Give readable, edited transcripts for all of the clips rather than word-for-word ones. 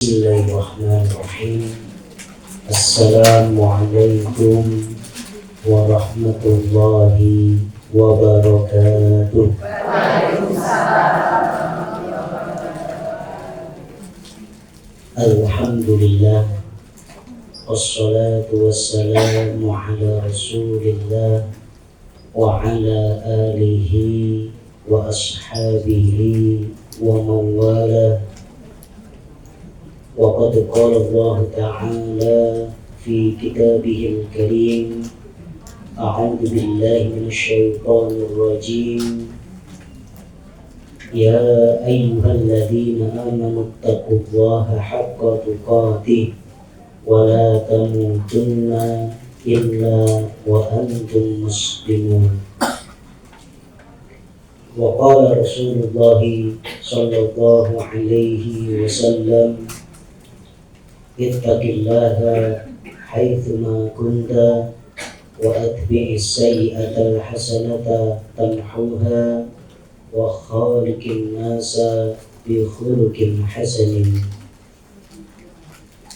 Bismillahirrahmanirrahim. Assalamualaikum warahmatullahi wabarakatuh. Alhamdulillah, wassalatu wassalamu ala rasulillah wa ala alihi wa ashabihi wa mawala. وقد قال الله تعالى في كتابه الكريم: أعوذ بالله من الشيطان الرجيم، يا أيها الذين آمنوا اتقوا الله حق تقاته ولا تموتن إلا وأنتم مسلمون. وقال رسول الله صلى الله عليه وسلم: ittaqillaha haitsuma kunta wa atbi'is sayyi'atal hasanata tamhuha wa khaliqin nasa bi khuluqin hasanin.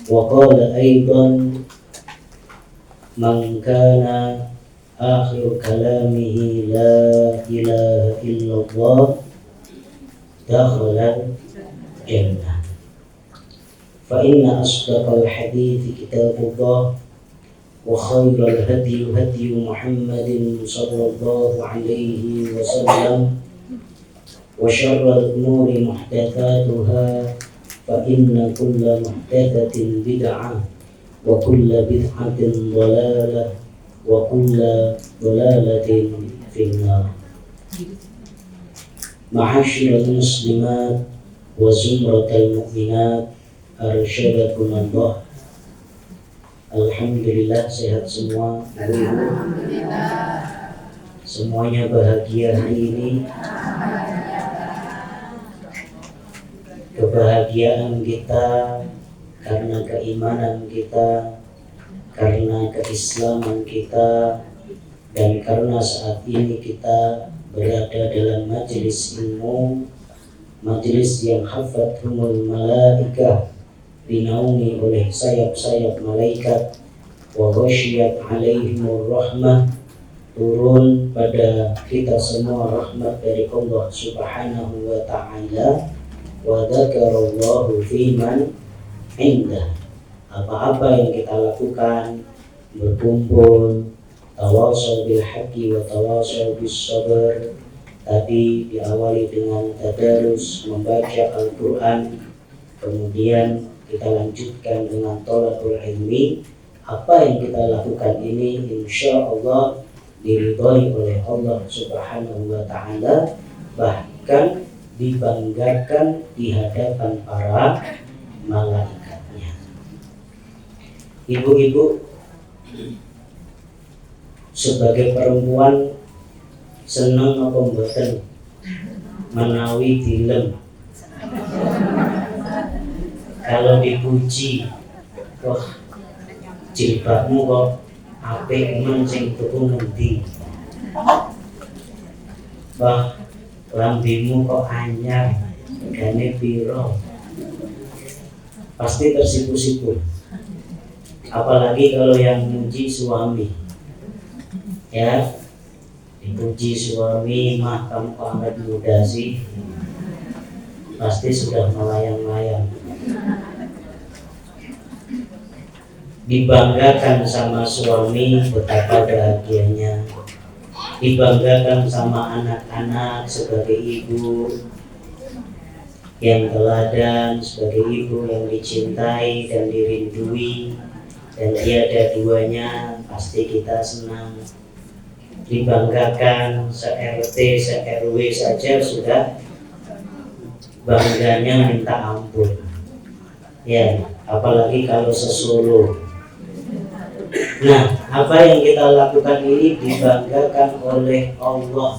Wa qala aidan: man kana akhir kalamihi la ilaha illallah dakhala jannah. فإن أصدق الحديث كتاب الله وخير الهدي هدي محمد صلى الله عليه وسلم وشر الأمور محدثاتها فإن كل محدثة بدعة وكل بدعة ضلالة وكل ضلالة في النار. معاشر المسلمات وزمرة المؤمنات, arsyadakumullah. Alhamdulillah, sehat semua. Alhamdulillah. Semuanya bahagia hari ini. Kebahagiaan kita karena keimanan kita, karena keislaman kita, dan karena saat ini kita berada dalam majelis ilmu, majelis yang hafathumul malaikah, dinaungi oleh sayap-sayap malaikat, wa ghasyiyat alaihimur rahmah, turun pada kita semua rahmat dari Allah Subhanahu wa ta'ala, wa dzakarallahu fiman indah. Apa-apa yang kita lakukan, berkumpul, tawasaw bil haqqi wa tawasaw bis sabr, tadi diawali dengan tadarus membaca Al-Quran, kemudian kita lanjutkan dengan thalabul ilmi. Apa yang kita lakukan ini insya Allah diridhai oleh Allah Subhanahu wa ta'ala, bahkan dibanggakan di hadapan para malaikatnya. Ibu-ibu, sebagai perempuan senang apa mboten menawi dilem? Kalau dipuji, wah jilbabmu kok apik men sing tuku ngendi? Wah lambimu kok anyar, regane piro? Pasti tersipu-sipu. Apalagi kalau yang muji suami, ya, dipuji suami, mah kamu kok awet muda sih, pasti sudah melayang-layang. Dibanggakan sama suami, betapa bahagianya. Dibanggakan sama anak-anak sebagai ibu yang teladan, sebagai ibu yang dicintai dan dirindui, dan tiada duanya, pasti kita senang. Dibanggakan se-RT, se-RW saja sudah bangganya minta ampun, ya, apalagi kalau sesuluh. Nah, apa yang kita lakukan ini dibanggakan oleh Allah,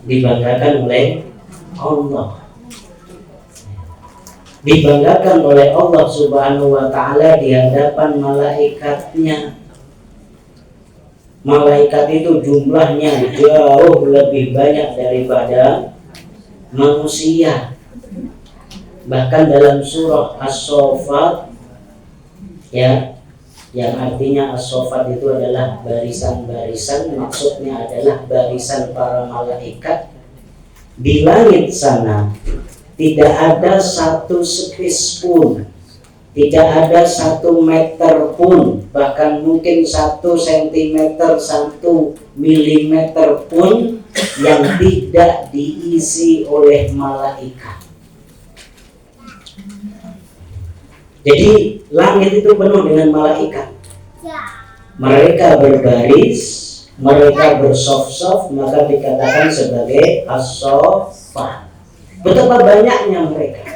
dibanggakan oleh Allah, dibanggakan oleh Allah Subhanahu wa ta'ala di hadapan malaikatnya. Malaikat itu jumlahnya jauh lebih banyak daripada manusia. Bahkan dalam surah As-Saffat, ya, yang artinya As-Saffat itu adalah barisan-barisan, maksudnya adalah barisan para malaikat. Di langit sana tidak ada satu spes pun, tidak ada 1 meter pun, bahkan mungkin 1 sentimeter, 1 milimeter pun yang tidak diisi oleh malaikat. Jadi langit itu penuh dengan malaikat. Mereka berbaris, mereka bersaf-saf, maka dikatakan sebagai as-saffat. Betapa banyaknya mereka,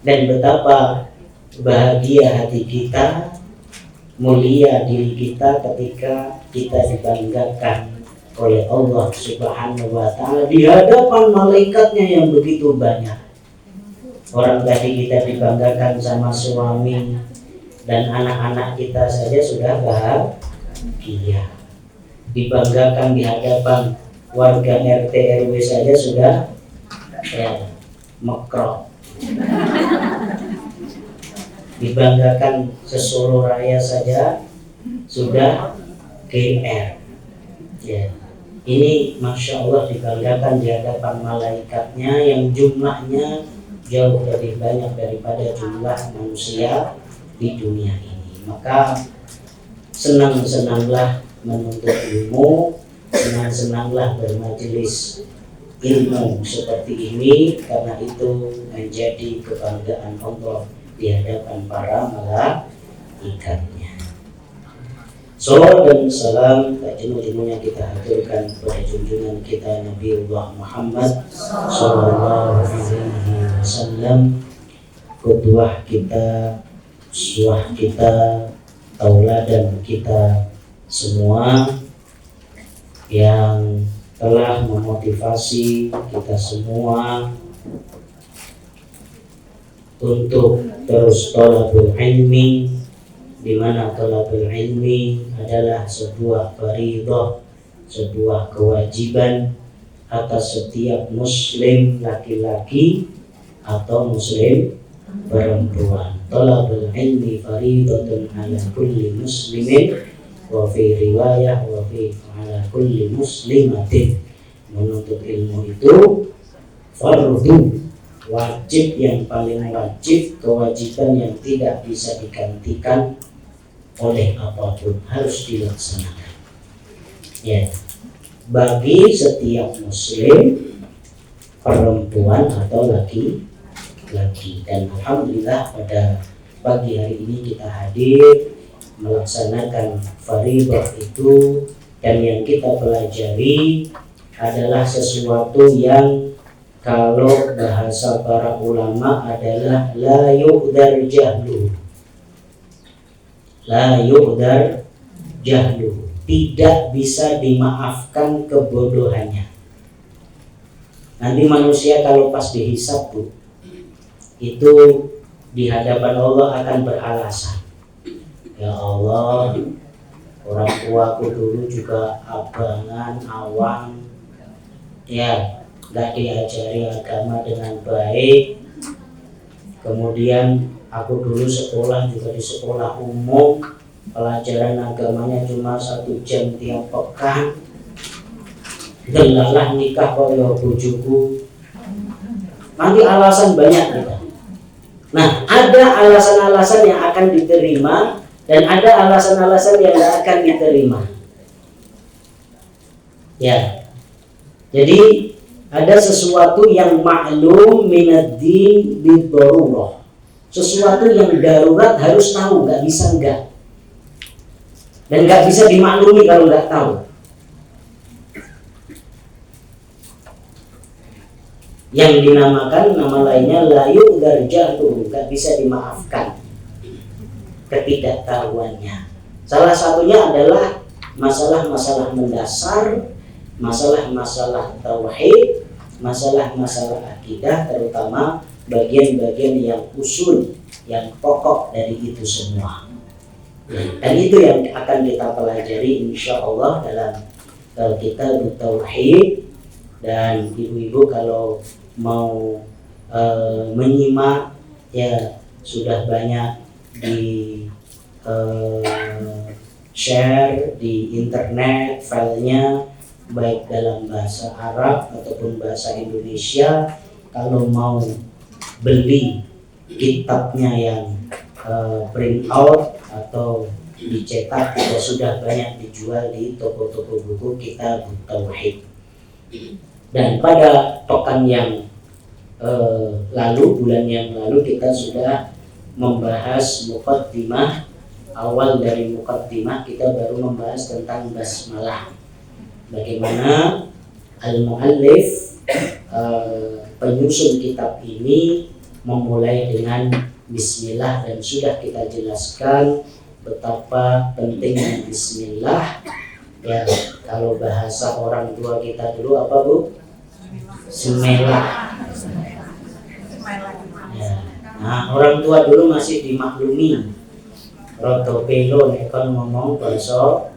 dan betapa bahagia hati kita, mulia diri kita ketika kita dibanggakan oleh Allah Subhanahu wa Ta'ala di hadapan malaikatnya yang begitu banyak. Orang tadi kita dibanggakan sama suami dan anak-anak kita saja sudah bahagia. Dibanggakan di hadapan warga RT RW saja sudah mekrok. Dibanggakan se-Solo Raya saja sudah GR. Ya. Ini Masya Allah dibanggakan di hadapan malaikatnya yang jumlahnya jauh lebih banyak daripada jumlah manusia di dunia ini. Maka senang-senanglah menuntut ilmu, senang-senanglah bermajelis ilmu seperti ini, karena itu menjadi kebanggaan Allah di hadapan para malaikatnya. Salawat dan salam tak jenuh-jenuhnya kita haturkan kepada junjungan kita Nabiullah Muhammad sallallahu alaihi wasallam, qudwah kita, uswah kita, tauladan kita semua, yang telah memotivasi kita semua untuk terus thalabul ilmi, di mana thalabul ilmi adalah sebuah fardhu, sebuah kewajiban atas setiap muslim laki-laki atau muslim perempuan. Thalabul ilmi fardhatun ala kulli muslimin wa fi riwayah wa fi ala kulli muslimatin. Menuntut ilmu itu fardhu, wajib yang paling wajib, kewajiban yang tidak bisa digantikan oleh apapun, harus dilaksanakan. Ya, bagi setiap muslim, perempuan atau laki-laki. Dan alhamdulillah pada pagi hari ini kita hadir melaksanakan fardhu itu, dan yang kita pelajari adalah sesuatu yang kalau bahasa para ulama adalah la yu'dar jahlu. La yu'dar jahlu, tidak bisa dimaafkan kebodohannya. Nanti manusia kalau pas dihisab tuh, itu di hadapan Allah akan beralasan, ya Allah, orang tuaku dulu juga abangan, awam, ya, gak diajari agama dengan baik. Kemudian aku dulu sekolah juga di sekolah umum, pelajaran agamanya cuma 1 jam tiap pekan. Delalah nikah kok ya bojoku. Nanti alasan banyak kita. Nah, ada alasan-alasan yang akan diterima dan ada alasan-alasan yang tidak akan diterima. Ya, jadi ada sesuatu yang maklum minad-din bid-darurah. Sesuatu yang darurat harus tahu, nggak bisa enggak. Dan nggak bisa dimaklumi kalau nggak tahu. Yang dinamakan nama lainnya la yu'dar jahlu, nggak bisa dimaafkan ketidaktahuannya. Salah satunya adalah masalah-masalah mendasar, masalah-masalah tauhid, masalah-masalah akidah, terutama bagian-bagian yang usul, yang pokok dari itu semua. Dan itu yang akan kita pelajari insya Allah dalam kitab tauhid. Dan ibu-ibu kalau mau menyimak, ya sudah banyak di share di internet filenya, baik dalam bahasa Arab ataupun bahasa Indonesia. Kalau mau beli kitabnya yang print out atau dicetak juga sudah banyak dijual di toko-toko buku Kitab Tauhid. Dan pada pekan yang lalu, bulan yang lalu, kita sudah membahas muqaddimah. Awal dari muqaddimah kita baru membahas tentang basmalah. Bagaimana al-muallif penyusun kitab ini memulai dengan bismillah, dan sudah kita jelaskan betapa pentingnya bismillah. Ya, kalau bahasa orang tua kita dulu apa, Bu? Bismillah. Ya. Nah, orang tua dulu masih dimaklumi. Roto pelo nekon ngomong bahasa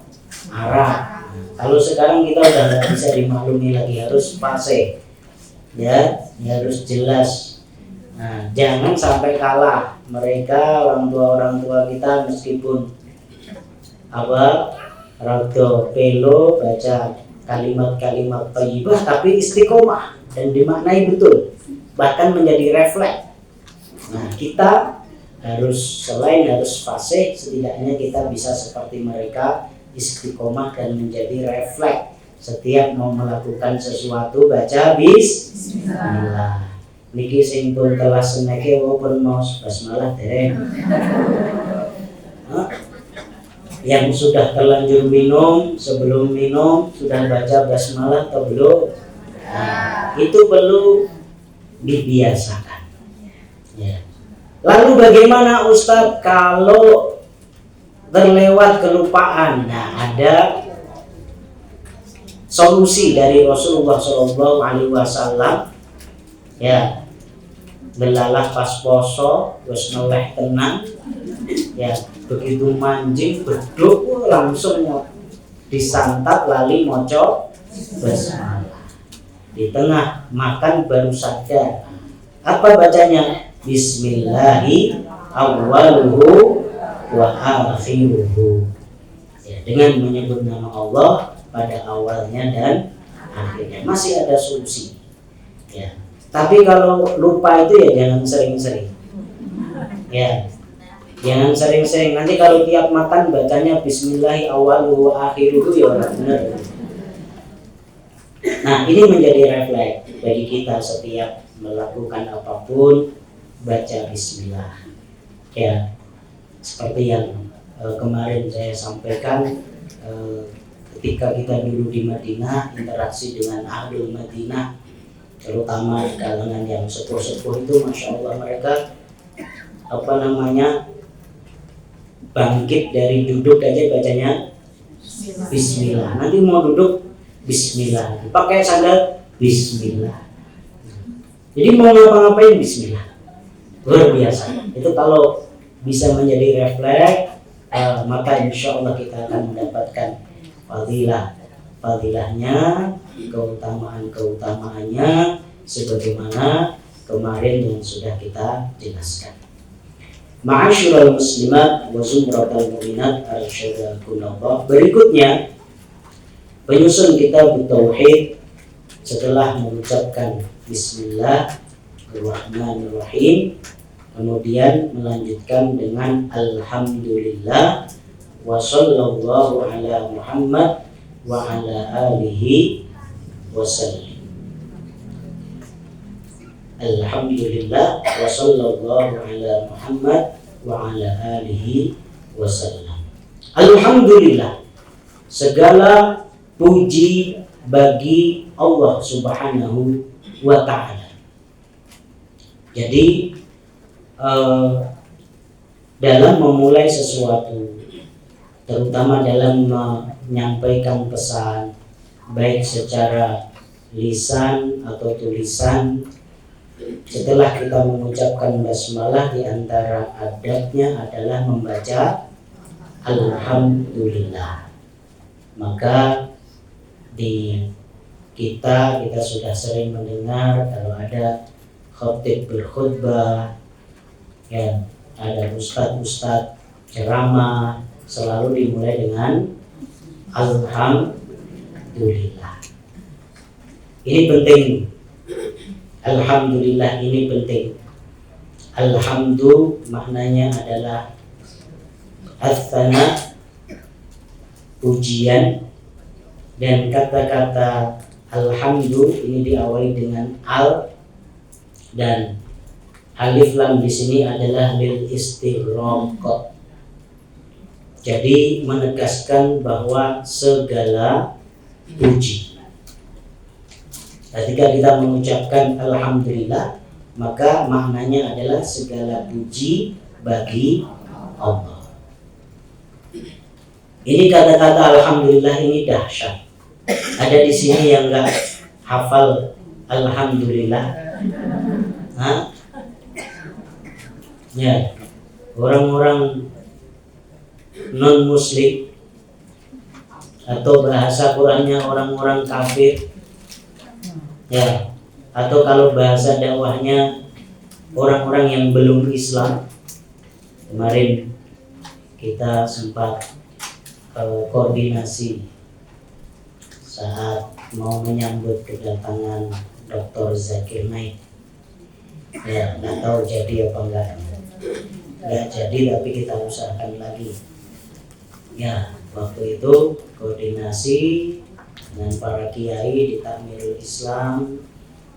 Arab. Kalau sekarang kita udah nggak bisa dimaklumi lagi, harus fasih. Ya, harus jelas. Nah, jangan sampai kalah mereka orang tua kita, meskipun roto pelo baca kalimat-kalimat thayyibah tapi istiqomah dan dimaknai betul, bahkan menjadi refleks. Nah, kita harus, selain harus fasih, setidaknya kita bisa seperti mereka istiqomah dan menjadi refleks setiap mau melakukan sesuatu baca bismillah. Niki sing pun telah seneke walaupun mau basmalah dereng. Yang sudah terlanjur minum, sebelum minum sudah baca basmalah atau belum? Nah, itu perlu dibiasakan. Ya. Lalu bagaimana Ustadz kalau terlewat kelupaan? Nah, ada solusi dari Rasulullah SAW. Ya, belalah pas poso, wis meleh tenang. Ya, begitu mancing beduk langsung disantap lali moco basmalah. Di tengah makan baru sadar. Apa bacanya? Bismillahi awwaluhu wa akhiruhu. Ya, dengan menyebut nama Allah pada awalnya dan akhirnya. Masih ada solusi. Ya. Tapi kalau lupa itu ya jangan sering-sering. Ya. Jangan sering-sering. Nanti kalau tiap makan bacanya Bismillahi awwaluhu wa akhiruhu, ya orang benar. Nah, ini menjadi refleks bagi kita setiap melakukan apapun, baca bismillah. Ya, seperti yang kemarin saya sampaikan, ketika kita dulu di Madinah, interaksi dengan Ahlul Madinah, terutama kalangan yang sepuh-sepuh itu, masya Allah, mereka bangkit dari duduk aja bacanya bismillah. Nanti mau duduk bismillah, pakai sandal bismillah. Jadi mau ngapa-ngapain bismillah. Luar biasa. Itu kalau bisa menjadi refleks, maka insya Allah kita akan mendapatkan fadilahnya, keutamaannya sebagaimana kemarin yang sudah kita jelaskan. Ma'asyiral muslimat wa zumratal mu'minat arsyadakumullah. Berikutnya penyusun kitab tauhid setelah mengucapkan Bismillahirrahmanirrahim, kemudian melanjutkan dengan Alhamdulillah wa sallallahu ala Muhammad wa ala alihi wasallam. Alhamdulillah wa sallallahu ala Muhammad wa ala alihi wasallam. Alhamdulillah, segala puji bagi Allah Subhanahu wa ta'ala. Jadi dalam memulai sesuatu, terutama dalam menyampaikan pesan, baik secara lisan atau tulisan, setelah kita mengucapkan basmalah, di antara adabnya adalah membaca Alhamdulillah. Maka di kita sudah sering mendengar kalau ada khatib berkhutbah, ya, ada ustadz ceramah, selalu dimulai dengan alhamdulillah. Ini penting. Alhamdulillah ini penting. Alhamdu maknanya adalah as-sana, pujian, dan kata-kata alhamdu ini diawali dengan al, dan alif lam di sini adalah lil istighraq. Jadi menegaskan bahwa segala puji. Ketika kita mengucapkan alhamdulillah, maka maknanya adalah segala puji bagi Allah. Ini kata-kata alhamdulillah ini dahsyat. Ada di sini yang enggak hafal alhamdulillah? Hah? Ya, orang-orang non muslim atau bahasa Qurannya orang-orang kafir, ya, atau kalau bahasa dakwahnya orang-orang yang belum Islam. Kemarin kita sempat koordinasi saat mau menyambut kedatangan Dr. Zakir Naik. Ya, nggak tahu jadi apa enggak. Nggak jadi, tapi kita usahakan lagi. Ya, waktu itu koordinasi dengan para kiai di Takmirul Islam,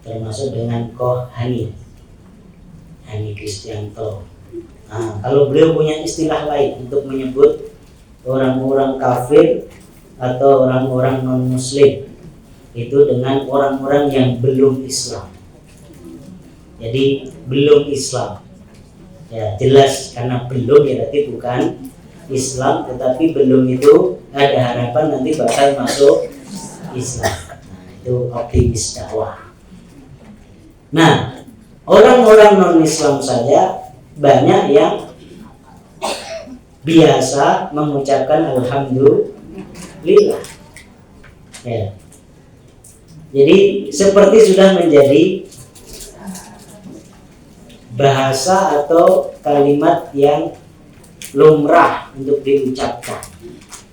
termasuk dengan Koh Hani Kristianto. Nah, kalau beliau punya istilah lain untuk menyebut orang-orang kafir atau orang-orang non-muslim, itu dengan orang-orang yang belum Islam. Jadi belum Islam, ya jelas, karena belum ya berarti bukan Islam, tetapi belum itu ada harapan nanti bakal masuk Islam. Nah, itu optimis dakwah. Nah, orang-orang non-Islam saja banyak yang biasa mengucapkan alhamdulillah. Ya. Jadi seperti sudah menjadi bahasa atau kalimat yang lumrah untuk diucapkan.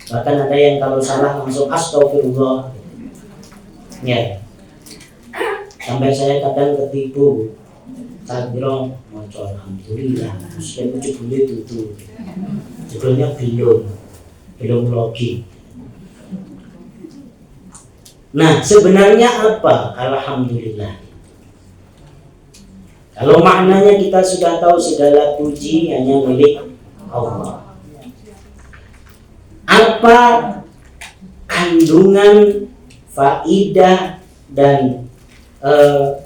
Bahkan ada yang kalau salah langsung astagfirullah. Ya. Sampai saya kadang ketipu. Tak bilang mau alhamdulillah, muslim itu boleh tutup. Sebelumnya belum logik. Nah, sebenarnya apa alhamdulillah? Kalau maknanya kita sudah tahu, segala puji hanya milik Allah. Apa kandungan, faidah, dan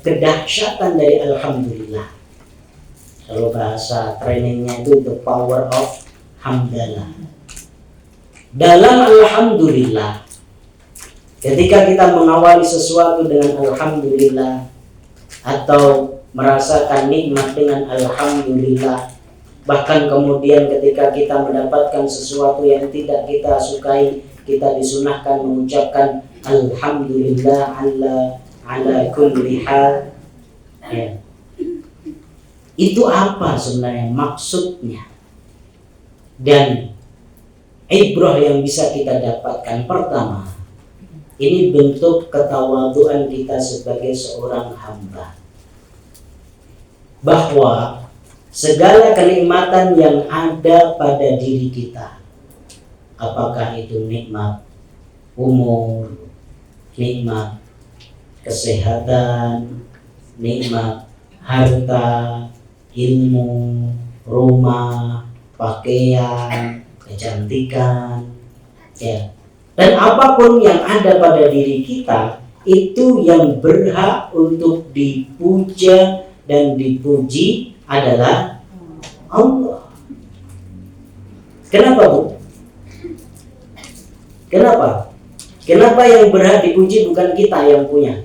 kedahsyatan dari alhamdulillah? Kalau bahasa trainingnya itu the power of hamdalah. Dalam alhamdulillah, ketika kita mengawali sesuatu dengan alhamdulillah atau merasakan nikmat dengan alhamdulillah, bahkan kemudian ketika kita mendapatkan sesuatu yang tidak kita sukai, kita disunahkan mengucapkan alhamdulillah ala kulli hal. Ya. Itu apa sebenarnya maksudnya? Dan ibrah yang bisa kita dapatkan, pertama, ini bentuk ketawaduan kita sebagai seorang hamba, bahwa segala kenikmatan yang ada pada diri kita, apakah itu nikmat umur, nikmat kesehatan, nikmat harta, ilmu, rumah, pakaian, kecantikan, ya, dan apapun yang ada pada diri kita, itu yang berhak untuk dipuja dan dipuji adalah Allah. Kenapa, Bu? Kenapa? Kenapa yang berhak dipuji bukan kita yang punya?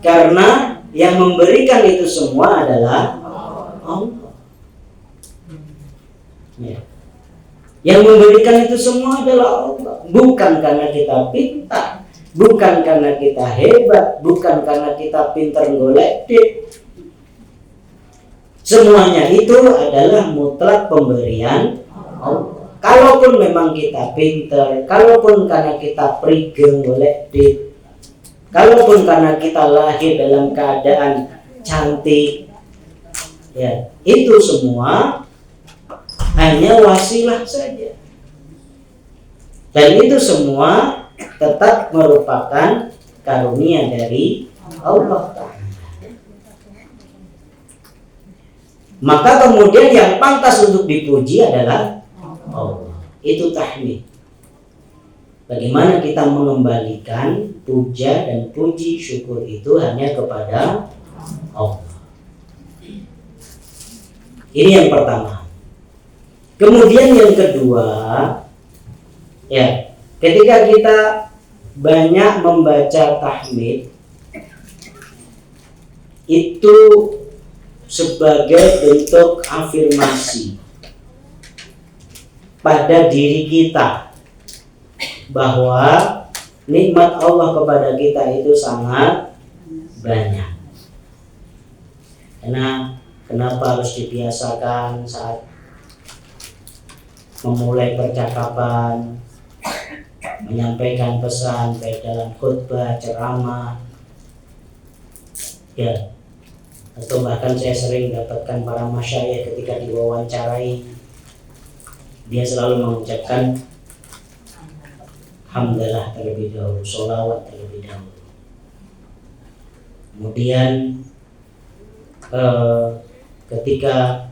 Karena yang memberikan itu semua adalah Allah. Ya. Yang memberikan itu semua adalah Allah. Bukan karena kita pintar, bukan karena kita hebat, bukan karena kita pintar golek duit. Semuanya itu adalah mutlak pemberian Allah. Kalaupun memang kita pintar, kalaupun karena kita prigeng golek duit, kalaupun karena kita lahir dalam keadaan cantik, ya itu semua hanya wasilah saja. Dan itu semua tetap merupakan karunia dari Allah Ta'ala. Maka kemudian yang pantas untuk dipuji adalah Allah. Itu tahmid. Bagaimana kita mengembalikan puja dan puji syukur itu hanya kepada Allah. Ini yang pertama. Kemudian yang kedua, ya, ketika kita banyak membaca tahmid, itu sebagai bentuk afirmasi pada diri kita bahwa nikmat Allah kepada kita itu sangat banyak. Kenapa harus dibiasakan saat memulai percakapan, menyampaikan pesan baik dalam khutbah, ceramah, ya, atau bahkan saya sering dapatkan para masyayikh ketika diwawancarai, dia selalu mengucapkan hamdalah terlebih dahulu, sholawat terlebih dahulu. Kemudian ketika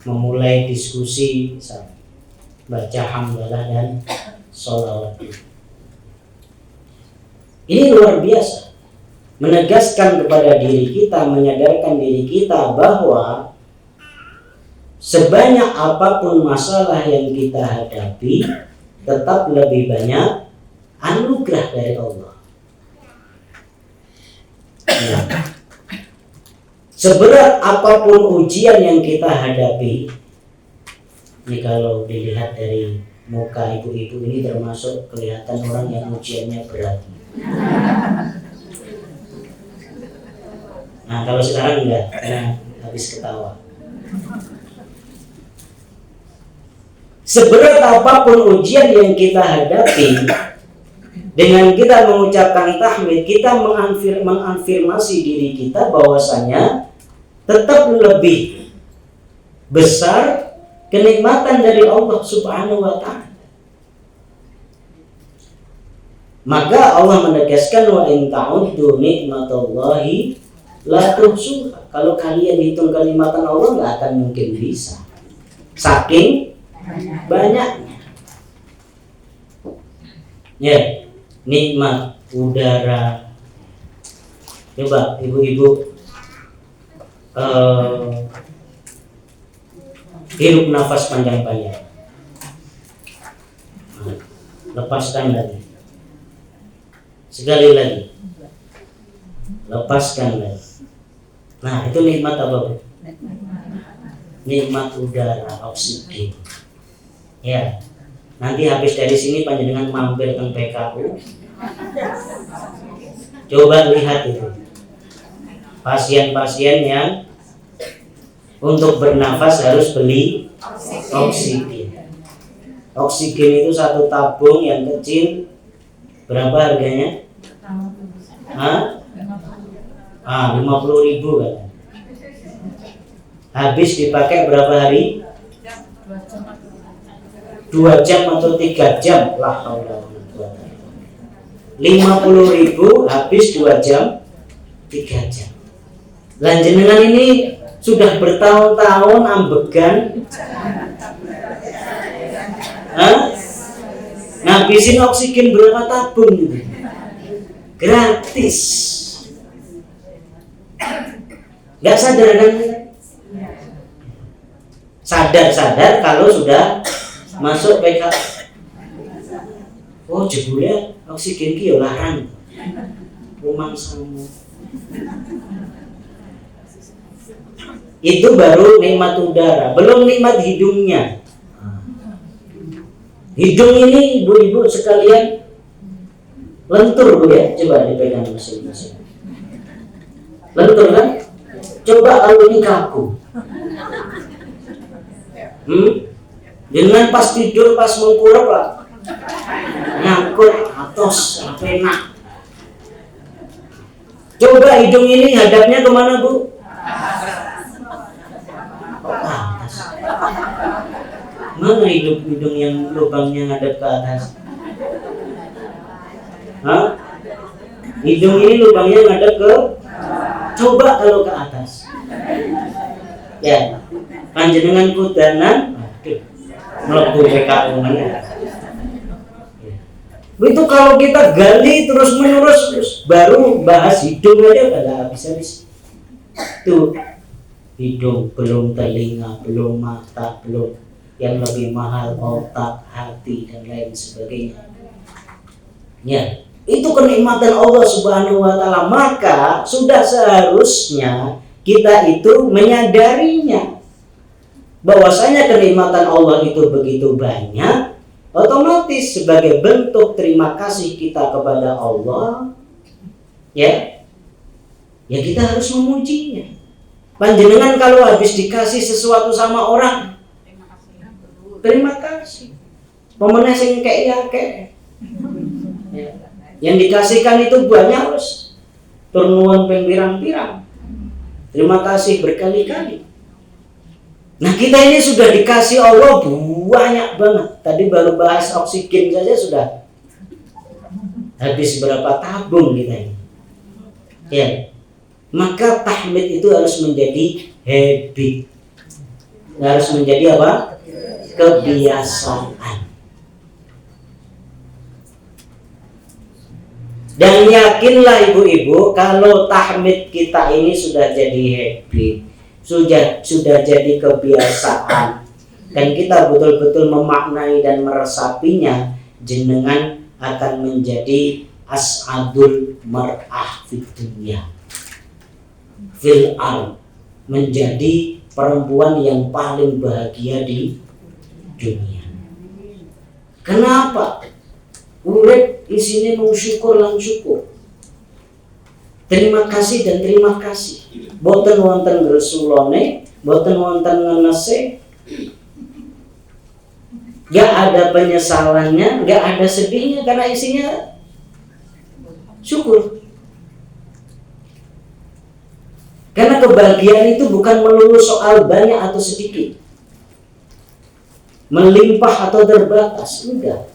memulai diskusi, baca hamdalah dan sholawat. Ini luar biasa, menegaskan kepada diri kita, menyadarkan diri kita bahwa sebanyak apapun masalah yang kita hadapi, tetap lebih banyak anugerah dari Allah. Nah, seberat apapun ujian yang kita hadapi, ini kalau dilihat dari muka ibu-ibu ini termasuk kelihatan orang yang ujiannya berat. Nah, kalau sekarang enggak, karena habis ketawa. Seberat apapun ujian yang kita hadapi, dengan kita mengucapkan tahmid, kita mengafirmasi diri kita bahwasanya tetap lebih besar kenikmatan dari Allah Subhanahu wa Ta'ala. Maka Allah menegaskan wa in ta'uddu nikmatallahi la tuhsuha. Kalau kalian hitung kenikmatan Allah nggak akan mungkin bisa. Saking banyaknya. Ya, nikmat udara. Coba ibu-ibu hirup nafas panjang-panjang. Lepaskan lagi. Sekali lagi. Lepaskan lagi. Nah, itu nikmat apa? Nikmat udara, oksigen. Ya. Nanti habis dari sini panjenengan mampir ke PKU. Coba lihat itu. Pasien-pasien yang untuk bernafas harus beli oksigen. Oksigen itu satu tabung yang kecil. Berapa harganya? 50.000 kan. Habis dipakai berapa hari? 2 jam atau 3 jam lah. 50.000 habis 2 jam 3 jam. Lanjenengan ini sudah bertahun-tahun ambegan, ngabisin oksigen berapa tabung gitu, gratis. Nggak sadar kan? Sadar kalau sudah masuk PK. Oh jebule oksigen ki yo larang. Rumang samu. Itu baru nikmat udara, belum nikmat hidungnya. Hidung ini ibu-ibu sekalian Lentur Bu ya, coba dipegang mesin-mesin. Lentur kan? Coba kalau ini kaku. Dengan pas tidur, pas mengkurap lah, nyangkut atos, enak. Coba hidung ini hadapnya kemana Bu? Kok ke atas? Mana hidung yang lubangnya ngadap ke atas? Hah? Hidung ini lubangnya ngadap ke? Coba kalau ke atas. Ya, panjenengan kudanan, melebu PKU mana? Itu kalau kita gali terus menerus baru bahas hidung aja nggak habis-habis. Tuh hidung, belum telinga, belum mata, belum yang lebih mahal otak, hati dan lain sebagainya. Ya, itu kenikmatan Allah Subhanahu wa taala, maka sudah seharusnya kita itu menyadarinya bahwasanya kenikmatan Allah itu begitu banyak. Otomatis sebagai bentuk terima kasih kita kepada Allah, ya kita harus memujinya. Panjenengan kalau habis dikasih sesuatu sama orang, terima kasih. Pemenang sing kayak ya. Yang dikasihkan itu banyak harus turnuan pirang-pirang. Terima kasih berkali-kali. Nah kita ini sudah dikasih Allah banyak banget. Tadi baru bahas oksigen saja sudah habis berapa tabung kita ini. Ya, maka tahmid itu harus menjadi habit, harus menjadi apa? Kebiasaan. Dan yakinlah ibu-ibu, kalau tahmid kita ini sudah jadi habit, sudah jadi kebiasaan, dan kita betul-betul memaknai dan meresapinya, jenengan akan menjadi as'adul mar'ah fid dunya fil ard, menjadi perempuan yang paling bahagia di dunia. Kenapa? Urip isine mau syukur lan syukur. Terima kasih dan terima kasih. Boten wonten gresulone, boten wonten ngenese. Gak ada penyesalannya, gak ada sedihnya, karena isinya syukur. Karena kebahagiaan itu bukan melulu soal banyak atau sedikit, melimpah atau terbatas, enggak.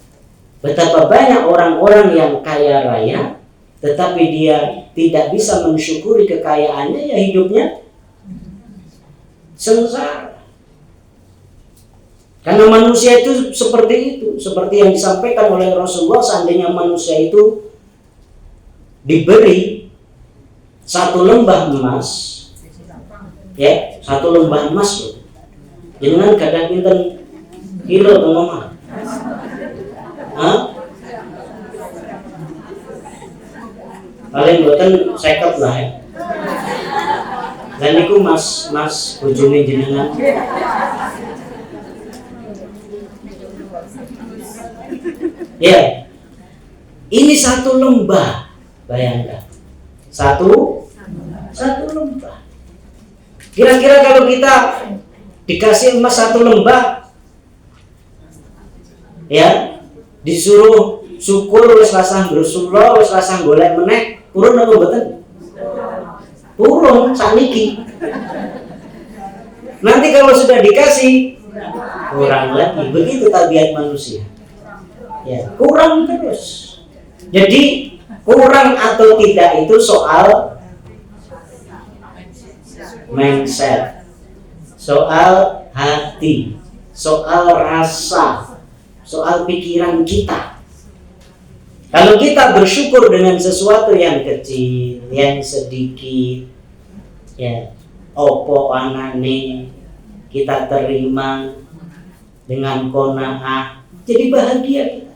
Betapa banyak orang-orang yang kaya raya, tetapi dia tidak bisa mensyukuri kekayaannya, ya hidupnya sengsara. Karena manusia itu seperti itu, seperti yang disampaikan oleh Rasulullah, seandainya manusia itu diberi satu lembah emas, ya, satu lembah emas loh. Jangan kadang pinten kilo teman-teman. Paling boten 50 lah ya. Dan itu mas bojone jenengan. Ya, ini satu lembah, bayangkan, satu lembah. Kira-kira kalau kita dikasih emas satu lembah, ya, disuruh syukur wis rasah Rasulullah, wis rasah golek meneh, turun apa mboten? Turun sakniki. Nanti kalau sudah dikasih kurang lagi, begitu tabiat manusia. Ya, kurang terus. Jadi kurang atau tidak itu soal mindset, soal hati, soal rasa, soal pikiran kita. Kalau kita bersyukur dengan sesuatu yang kecil, yang sedikit, ya, opo anane kita terima dengan qanaah, jadi bahagia kita.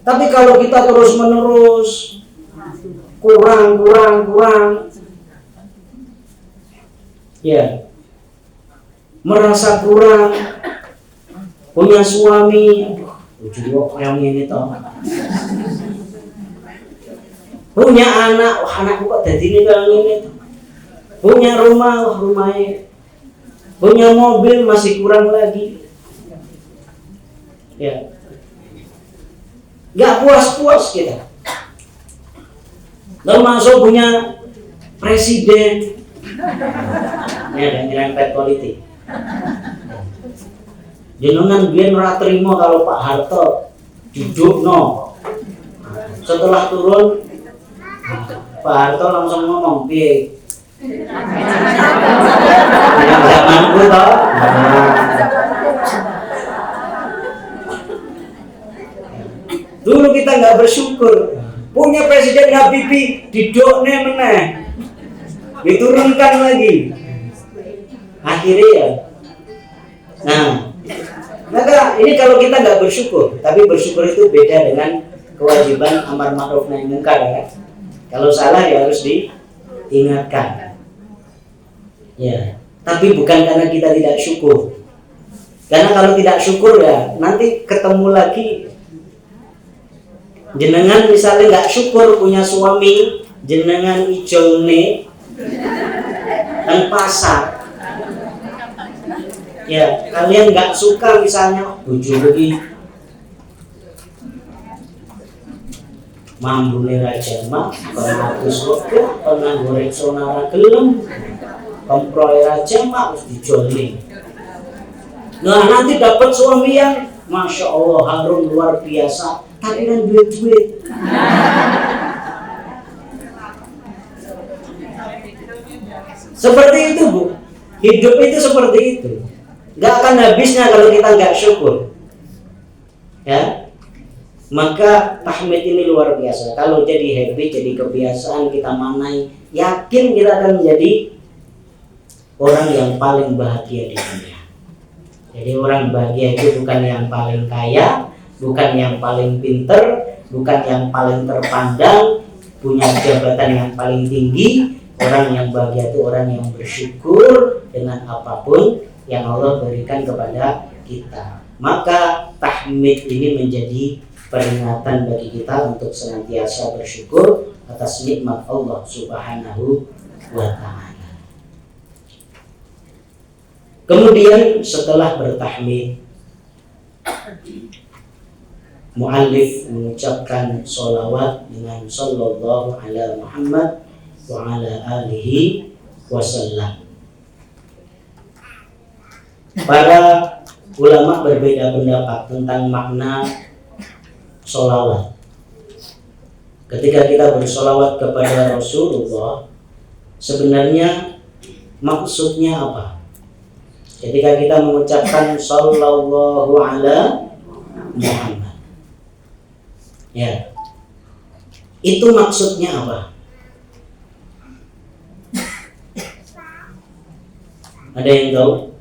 Tapi kalau kita terus menerus kurang, ya, merasa kurang, punya suami, aduh, ujung yang ini toh, Punya anak, wah anakku kok jadi ini kalau ini. Punya rumah, wah rumahnya. Punya mobil masih kurang lagi. Ya. Gak puas-puas kita. Termasuk punya presiden. Ini ada nyerempet politik. Jenengan biyen ora trimo kalau Pak Harto dudukno. Setelah turun Pak Harto langsung ngomong, piye? Yang zamanku toh. Dulu kita nggak bersyukur. Punya Presiden Habibie didokne meneh. Diturunkan lagi. Akhirnya ya. Nah, maka ini kalau kita nggak bersyukur, tapi bersyukur itu beda dengan kewajiban amar ma'ruf nahi munkar ya. Kalau salah ya harus diingatkan. Ya, tapi bukan karena kita tidak syukur. Karena kalau tidak syukur ya nanti ketemu lagi. Jenengan misalnya nggak syukur punya suami, jenengan ijolne dan pasar. Ya, kalian nggak suka misalnya bojo iki mambune ra jamak, penatus wegah, penanggore sonara gelem, komproe ra jamak wis dijolne. Nah, nanti dapat suami yang Masya Allah harum luar biasa, tapi kan duit-duit. Seperti itu Bu, hidup itu seperti itu. Gak akan habisnya kalau kita gak syukur. Ya, maka tahmid ini luar biasa. Kalau jadi habit, jadi kebiasaan kita manai, yakin kita akan menjadi orang yang paling bahagia di dunia. Jadi orang bahagia itu bukan yang paling kaya, bukan yang paling pinter, bukan yang paling terpandang, punya jabatan yang paling tinggi. Orang yang bahagia itu orang yang bersyukur dengan apapun yang Allah berikan kepada kita. Maka tahmid ini menjadi peringatan bagi kita untuk senantiasa bersyukur atas nikmat Allah Subhanahu wa ta'ala. Kemudian setelah bertahmid, muallif mengucapkan sholawat dengan sallallahu ala Muhammad wa ala alihi wasallam. Para ulama berbeda pendapat tentang makna sholawat. Ketika kita bersolawat kepada Rasulullah, sebenarnya maksudnya apa? Ketika kita mengucapkan sallallahu ala Muhammad, ya, itu maksudnya apa? Ada yang tahu?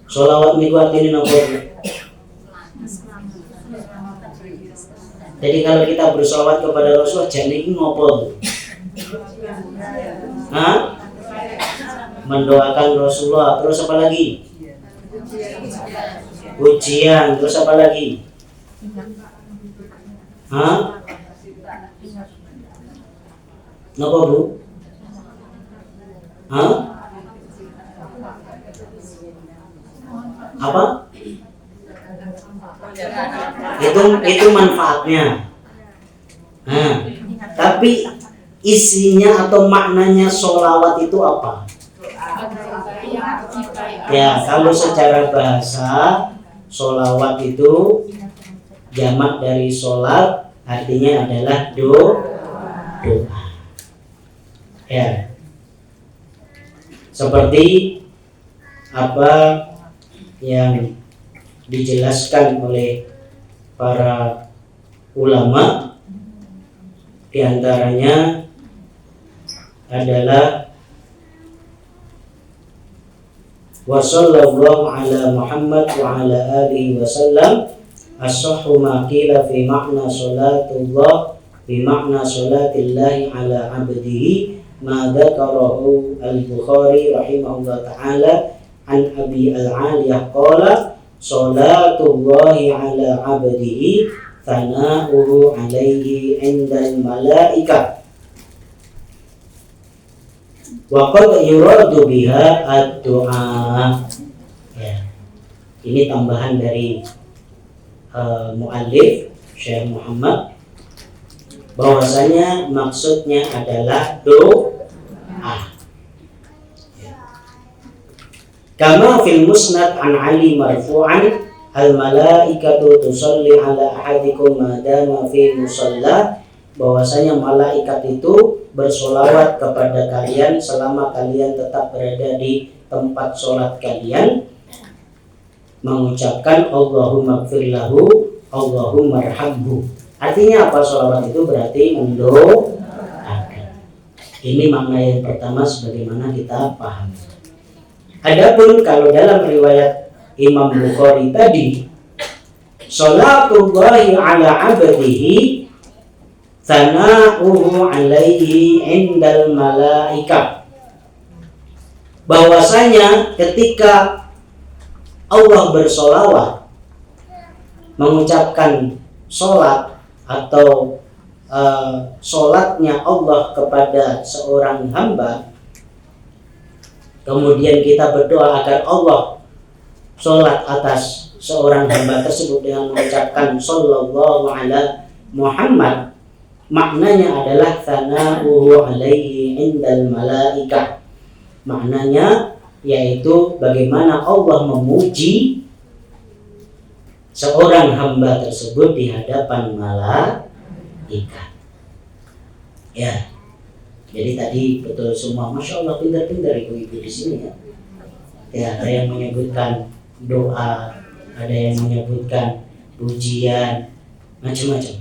Sholawat niku artinya napa? Jadi kalau kita bersolawat kepada Rasulullah, jadi ini ngopo? Hah? Mendoakan Rasulullah. Terus apa lagi? Ujian. Terus apa lagi? Hah? Napa Bu? Hah? Apa? Itu manfaatnya. Nah, tapi isinya atau maknanya sholawat itu apa? Ya, kalau secara bahasa sholawat itu jamak dari sholat, artinya adalah doa. Ya, seperti apa yang dijelaskan oleh para ulama, diantaranya adalah wa sallallahu ala Muhammad wa ala alihi wasallam as-sahhu ma qila fi makna salatullah fi makna salatillahi ala abdihi ma dzakarahu al-Bukhari rahimahullah ta'ala an Abi al-Aliyah qala salatullahi ala abdihi thana'uhu alaihi indal malaika wa qad yuradu biha ad-du'a. Ya. Ini tambahan dari muallif Syekh Muhammad, bahwasanya maksudnya adalah doa. Kama fil musnad an Ali marfu'an al malaikatu tusalli ala ahadikum madama fi musalla, bahwasanya malaikat itu bersolawat kepada kalian selama kalian tetap berada di tempat sholat kalian, mengucapkan Allahumma gfir lahu, Allahumma arhamhu. Artinya apa sholawat itu? Berarti mendoakan. Ini makna yang pertama sebagaimana kita paham. Adapun kalau dalam riwayat Imam Bukhari tadi, sholatullahi ala abdihi thana'uhu alaihi indal malaika, bahwasanya ketika Allah bersolawat, mengucapkan sholat atau sholatnya Allah kepada seorang hamba, kemudian kita berdoa agar Allah sholat atas seorang hamba tersebut dengan mengucapkan sallallahu ala Muhammad, maknanya adalah thana'uhu alaihi indal malaika. Maknanya yaitu bagaimana Allah memuji seorang hamba tersebut di hadapan malaikat. Ya, jadi tadi betul semua, masya Allah, pintar-pintar ibu-ibu di sini ya. Ya, ada yang menyebutkan doa, ada yang menyebutkan pujian, macam-macam.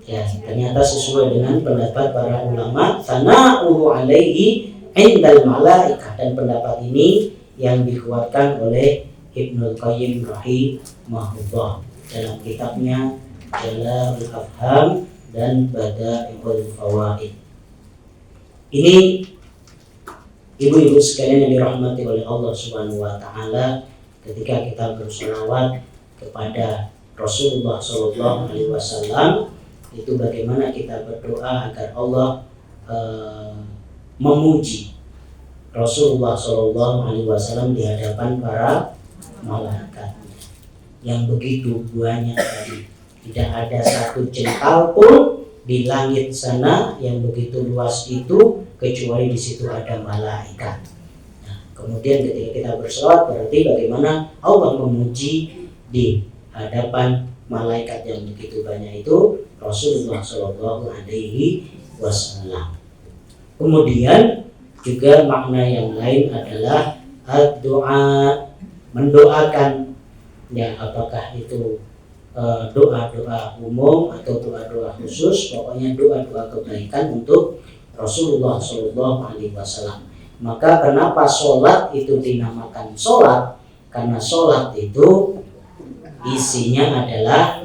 Ya, ternyata sesuai dengan pendapat para ulama, thana'uhu alaihi indal malaika, dan pendapat ini yang dikuatkan oleh Ibnu Qayyim rahimahullah dalam kitabnya Jala'ul Afham dan Bada'iul Fawaid. Ini ibu-ibu sekalian yang dirahmati oleh Allah Subhanahu wa taala, ketika kita berselawat kepada Rasulullah sallallahu alaihi wasallam, itu bagaimana kita berdoa agar Allah memuji Rasulullah sallallahu alaihi wasallam di hadapan para malaikat yang begitu banyak tadi. Tidak ada satu jengkal pun di langit sana yang begitu luas itu kecuali di situ ada malaikat. Nah, kemudian ketika kita berselawat, berarti bagaimana Allah memuji di hadapan malaikat yang begitu banyak itu Rasulullah sallallahu alaihi wasallam. Kemudian juga makna yang lain adalah doa, mendoakan, ya, apakah itu doa-doa umum atau doa-doa khusus, pokoknya doa-doa kebaikan untuk Rasulullah Shallallahu Alaihi Wasallam. Maka kenapa sholat itu dinamakan sholat? Karena sholat itu isinya adalah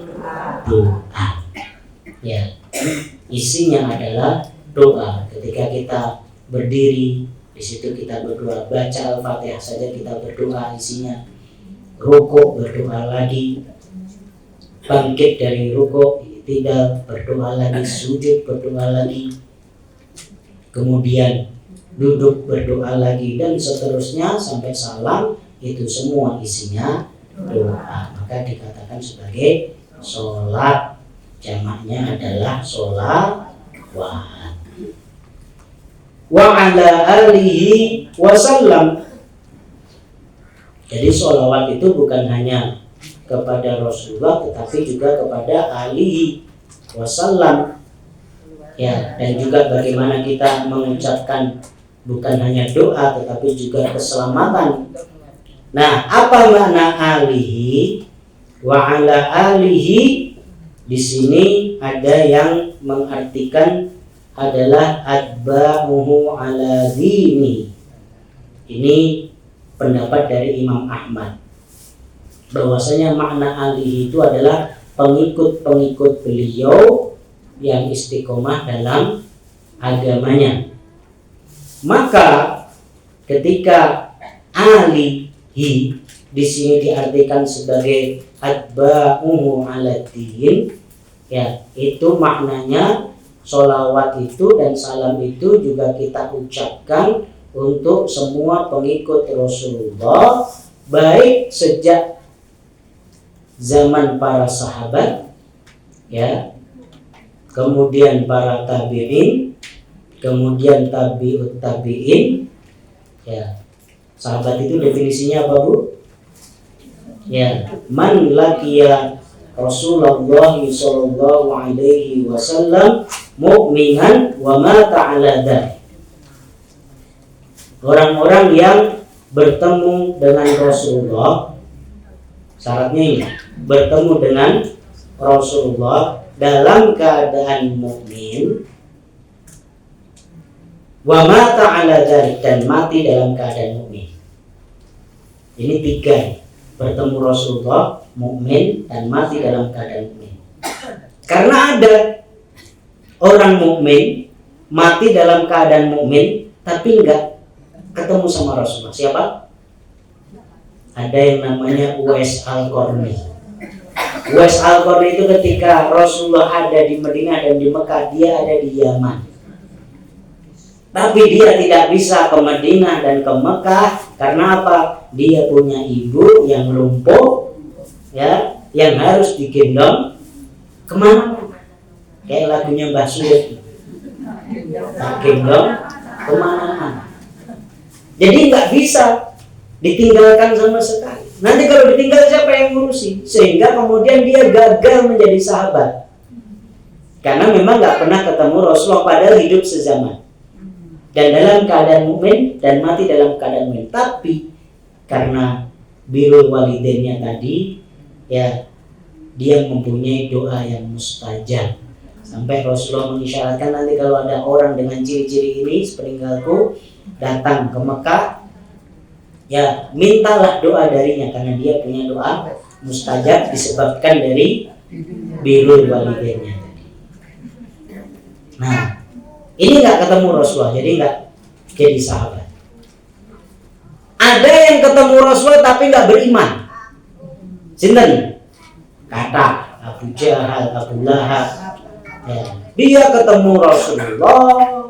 doa, ya, isinya adalah doa. Ketika kita berdiri, di situ kita berdoa, baca Al-Fatihah saja kita berdoa isinya. Rukuk berdoa lagi, bangkit dari rukuk tidak berdoa lagi, sujud berdoa lagi, kemudian duduk berdoa lagi, dan seterusnya sampai salam, itu semua isinya doa. Maka dikatakan sebagai sholat, jamaknya adalah sholawat. Wa ala alihi wasallam. Jadi sholawat itu bukan hanya kepada Rasulullah, tetapi juga kepada alihi wasallam, ya, dan juga bagaimana kita mengucapkan bukan hanya doa tetapi juga keselamatan. Nah, apa makna alihi wa ala alihi? Di sini ada yang mengartikan adalah atba'uhu ala dini. Ini pendapat dari Imam Ahmad, bahwasanya makna alihi itu adalah pengikut-pengikut beliau yang istiqomah dalam agamanya. Maka ketika alihi di sini diartikan sebagai atba'uhu ala din, Ya, itu maknanya sholawat itu dan salam itu juga kita ucapkan untuk semua pengikut Rasulullah, baik sejak zaman para sahabat, ya, kemudian para tabi'in, kemudian tabi'ut tabi'in. Ya, sahabat itu definisinya apa, Bu? Ya, man laqiya Rasulullah sallallahu alaihi wasallam mu'minan wa mata 'ala dzalik. Orang-orang yang bertemu dengan Rasulullah, syaratnya ini, bertemu dengan Rasulullah dalam keadaan mukmin, wa mata 'ala dzalik, dan mati dalam keadaan mukmin. Ini 3. Bertemu Rasulullah, mukmin, dan mati dalam keadaan mukmin. Karena ada orang mukmin mati dalam keadaan mukmin tapi enggak ketemu sama Rasulullah. Siapa? Ada yang namanya Uwais Al-Qarni. Uwais Al-Qarni itu ketika Rasulullah ada di Madinah dan di Mekah, dia ada di Yaman. Tapi dia tidak bisa ke Madinah dan ke Mekah karena apa? Dia punya ibu yang lumpuh, ya, yang harus digendong kemana? Kayak lagunya Mbah Suyuk, tak gendong kemana-mana. Jadi nggak bisa ditinggalkan sama sekali. Nanti kalau ditinggal siapa yang ngurusi? Sehingga kemudian dia gagal menjadi sahabat karena memang nggak pernah ketemu Rasulullah padahal hidup sezaman dan dalam keadaan mukmin dan mati dalam keadaan mukmin. Tapi karena birrul walidainnya tadi, ya, dia mempunyai doa yang mustajab. Sampai Rasulullah mengisyaratkan nanti kalau ada orang dengan ciri-ciri ini sepeninggalku datang ke Mekah, ya, mintalah doa darinya karena dia punya doa mustajab disebabkan dari birrul walidainnya tadi. Nah, ini nggak ketemu Rasulullah, jadi nggak jadi sahabat. Ada yang ketemu Rasulullah tapi nggak beriman. Sinten? Kata Abu Jahal, Abu Lahab. Ya, dia ketemu Rasulullah,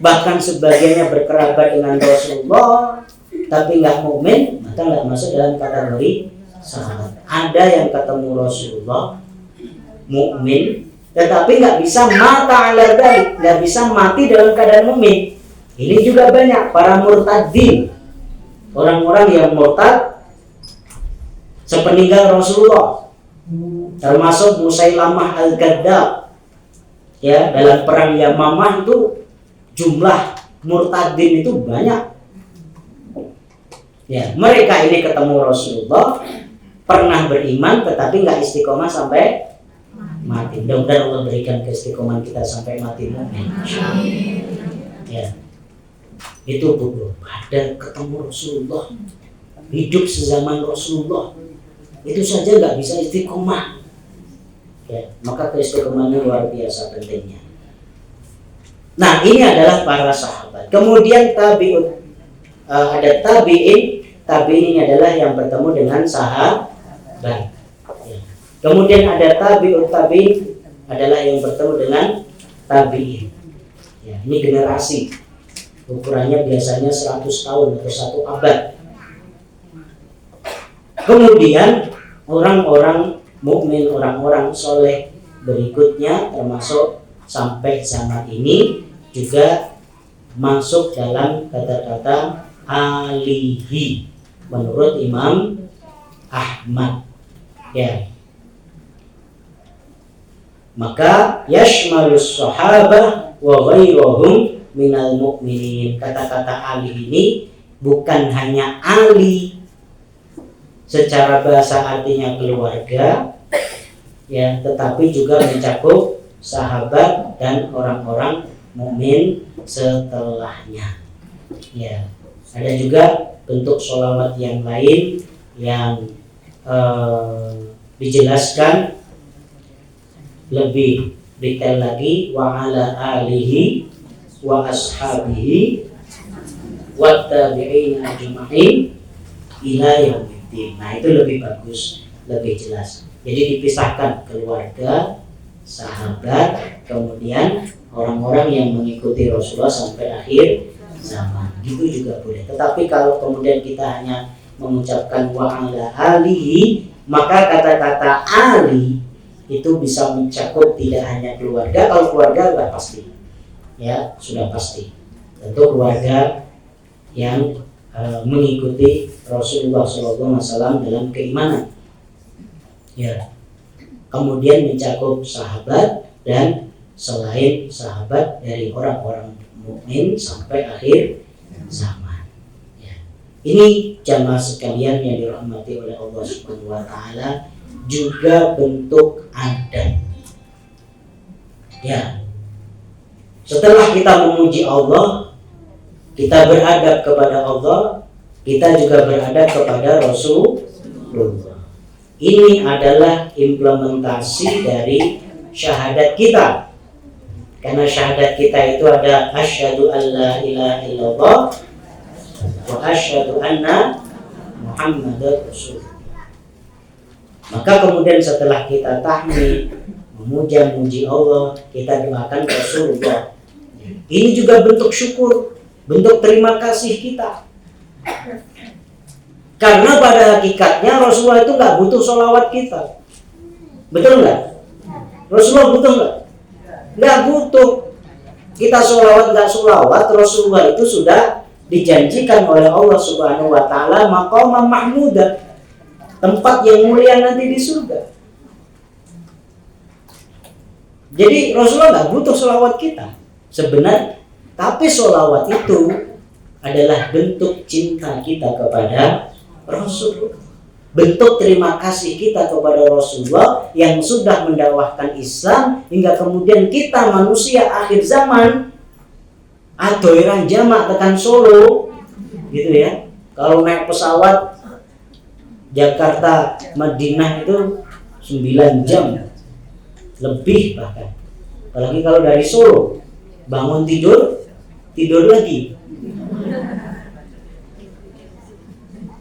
bahkan sebagiannya berkerabat dengan Rasulullah, tapi nggak mukmin, maka nggak masuk dalam kategori sahabat. Ada yang ketemu Rasulullah, mukmin, tetapi nggak bisa mata ala dzalik, nggak bisa mati dalam keadaan mukmin. Ini juga banyak para murtadin, orang-orang yang murtad sepeninggal Rasulullah, termasuk Musailamah Al-Kadzdzab. Ya, dalam perang Yamamah itu jumlah murtadin itu banyak. Ya, mereka ini ketemu Rasulullah, pernah beriman, tetapi nggak istiqomah sampai mati. Mudah-mudahan Allah berikan keistiqomahan kita sampai mati mukmin. Ya, itu buku. Ada ketemu Rasulullah, hidup sezaman Rasulullah, itu saja nggak bisa istiqomah. Ya, maka keistiqomahannya luar biasa pentingnya. Nah, ini adalah para sahabat. Kemudian tabi'ut, ada tabi'in. Tabi'in ini adalah yang bertemu dengan sahabat. Ya. Kemudian ada tabi'ut tabi'in, adalah yang bertemu dengan tabi'in. Ya, ini generasi. Ukurannya biasanya 100 tahun atau 1 abad. Kemudian orang-orang mukmin, orang-orang soleh berikutnya termasuk sampai zaman ini juga masuk dalam kata-kata alihi menurut Imam Ahmad. Ya. Maka yashmalus sahabah wa ghairuhum minal mu'minin. Kata-kata ali ini bukan hanya ali secara bahasa artinya keluarga, ya, tetapi juga mencakup sahabat dan orang-orang mukmin setelahnya. Ya, ada juga bentuk sholawat yang lain yang dijelaskan lebih detail lagi, wa ala alihi wa ashabihi wa tabi'in ajma'in ila yaumil. Nah, itu lebih bagus, lebih jelas. Jadi dipisahkan keluarga, sahabat, kemudian orang-orang yang mengikuti Rasulullah sampai akhir zaman. Gitu juga boleh. Tetapi kalau kemudian kita hanya mengucapkan wa ala alihi, maka kata-kata ali itu bisa mencakup tidak hanya keluarga. Kalau keluarga sudah pasti, ya sudah pasti. Tentu keluarga yang mengikuti Rasulullah SAW dalam keimanan. Ya. Kemudian mencakup sahabat dan selain sahabat dari orang-orang mukmin sampai akhir zaman. Ya. Ini jamaah sekalian yang dirahmati oleh Allah Subhanahu wa taala, juga bentuk adab. Ya. Setelah kita memuji Allah, kita beradab kepada Allah, kita juga beradab kepada Rasulullah. Ini adalah implementasi dari syahadat kita. Karena syahadat kita itu ada asyhadu an la ilaha illallah wa asyhadu anna Muhammadar Rasulullah. Maka kemudian setelah kita tahmid, memuja-muji Allah, kita doakan Rasulullah. Ini juga bentuk syukur, bentuk terima kasih kita. Karena pada hakikatnya Rasulullah itu nggak butuh sholawat kita, betul nggak? Rasulullah butuh nggak? Nggak butuh. Kita sholawat nggak sholawat, Rasulullah itu sudah dijanjikan oleh Allah Subhanahu Wa Taala maqamah mahmudah, tempat yang mulia nanti di surga. Jadi Rasulullah nggak butuh sholawat kita sebenarnya, tapi sholawat itu adalah bentuk cinta kita kepada Rasulullah, bentuk terima kasih kita kepada Rasulullah yang sudah mendakwahkan Islam hingga kemudian kita manusia akhir zaman atau iran jamak tekan Solo, gitu ya. Kalau naik pesawat Jakarta Madinah itu 9 jam lebih bahkan. Apalagi kalau dari Solo bangun tidur lagi.